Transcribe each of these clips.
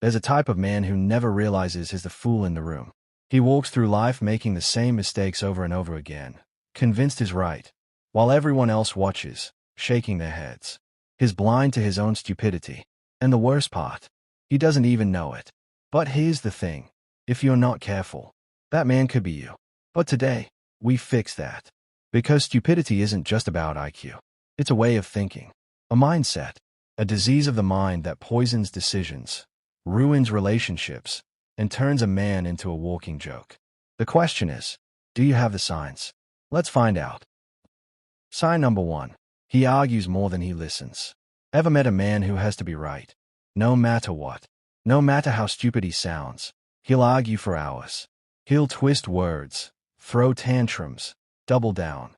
There's a type of man who never realizes he's the fool in the room. He walks through life making the same mistakes over and over again, convinced he's right, while everyone else watches, shaking their heads. He's blind to his own stupidity. And the worst part, he doesn't even know it. But here's the thing. If you're not careful, that man could be you. But today, we fix that. Because stupidity isn't just about IQ. It's a way of thinking, a mindset, a disease of the mind that poisons decisions, ruins relationships, and turns a man into a walking joke. The question is, do you have the signs? Let's find out. Sign number 1. He argues more than he listens. Ever met a man who has to be right? No matter what. No matter how stupid he sounds. He'll argue for hours. He'll twist words, throw tantrums, double down.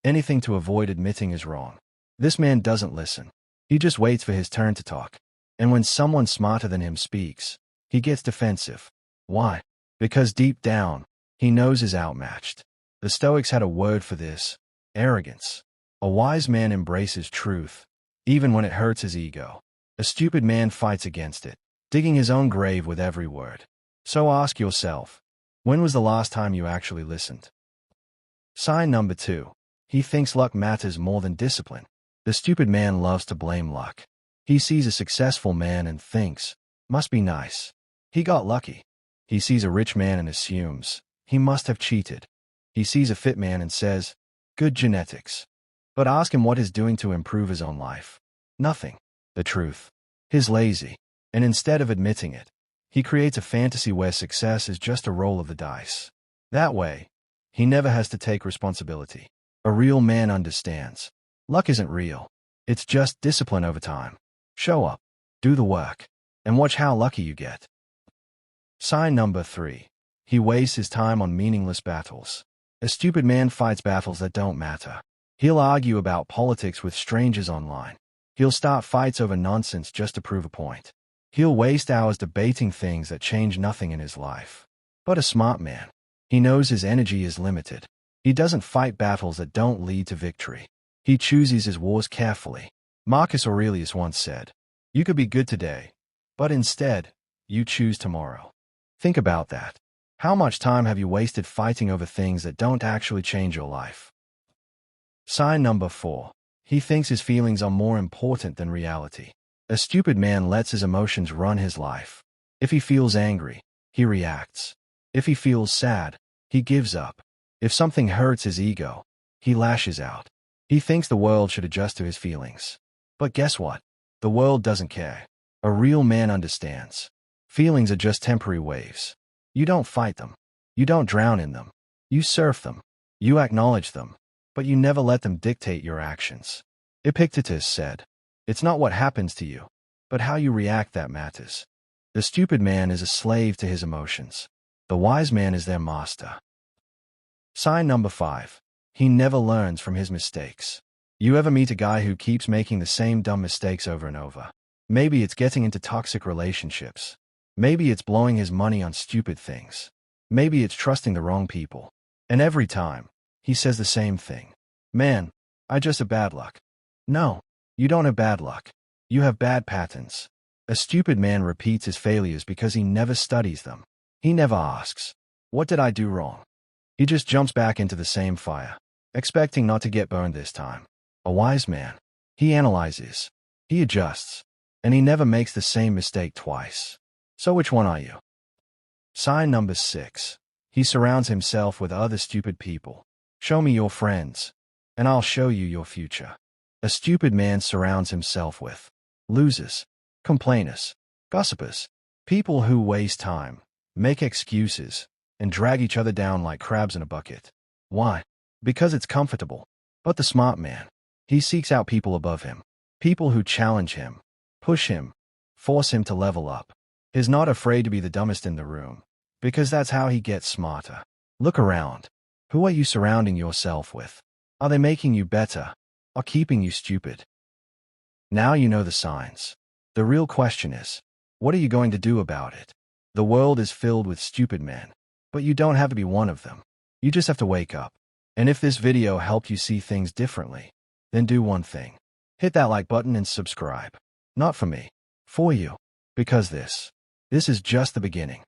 Anything to avoid admitting is wrong. This man doesn't listen. He just waits for his turn to talk. And when someone smarter than him speaks, he gets defensive. Why? Because deep down, he knows he's outmatched. The Stoics had a word for this: arrogance. A wise man embraces truth, even when it hurts his ego. A stupid man fights against it, digging his own grave with every word. So ask yourself, when was the last time you actually listened? Sign number 2. He thinks luck matters more than discipline. The stupid man loves to blame luck. He sees a successful man and thinks, must be nice. He got lucky. He sees a rich man and assumes, he must have cheated. He sees a fit man and says, good genetics. But ask him what he's doing to improve his own life. Nothing. The truth. He's lazy. And instead of admitting it, he creates a fantasy where success is just a roll of the dice. That way, he never has to take responsibility. A real man understands. Luck isn't real. It's just discipline over time. Show up, do the work, and watch how lucky you get. Sign number 3. He wastes his time on meaningless battles. A stupid man fights battles that don't matter. He'll argue about politics with strangers online. He'll start fights over nonsense just to prove a point. He'll waste hours debating things that change nothing in his life. But a smart man, he knows his energy is limited. He doesn't fight battles that don't lead to victory. He chooses his wars carefully. Marcus Aurelius once said, you could be good today, but instead, you choose tomorrow. Think about that. How much time have you wasted fighting over things that don't actually change your life? Sign number 4. He thinks his feelings are more important than reality. A stupid man lets his emotions run his life. If he feels angry, he reacts. If he feels sad, he gives up. If something hurts his ego, he lashes out. He thinks the world should adjust to his feelings. But guess what? The world doesn't care. A real man understands. Feelings are just temporary waves. You don't fight them. You don't drown in them. You surf them. You acknowledge them. But you never let them dictate your actions. Epictetus said, it's not what happens to you, but how you react that matters. The stupid man is a slave to his emotions. The wise man is their master. Sign number 5. He never learns from his mistakes. You ever meet a guy who keeps making the same dumb mistakes over and over? Maybe it's getting into toxic relationships. Maybe it's blowing his money on stupid things. Maybe it's trusting the wrong people. And every time, he says the same thing. Man, I just have bad luck. No, you don't have bad luck. You have bad patterns. A stupid man repeats his failures because he never studies them. He never asks, what did I do wrong? He just jumps back into the same fire, expecting not to get burned this time. A wise man, he analyzes, he adjusts, and he never makes the same mistake twice. So which one are you? Sign number 6. He surrounds himself with other stupid people. Show me your friends, and I'll show you your future. A stupid man surrounds himself with losers, complainers, gossipers, people who waste time, make excuses, and drag each other down like crabs in a bucket. Why? Because it's comfortable. But the smart man, he seeks out people above him, people who challenge him, push him, force him to level up. He's not afraid to be the dumbest in the room, because that's how he gets smarter. Look around. Who are you surrounding yourself with? Are they making you better, or keeping you stupid? Now you know the signs. The real question is, what are you going to do about it? The world is filled with stupid men, but you don't have to be one of them. You just have to wake up. And if this video helped you see things differently, then do one thing. Hit that like button and subscribe. Not for me, for you. Because this This is just the beginning.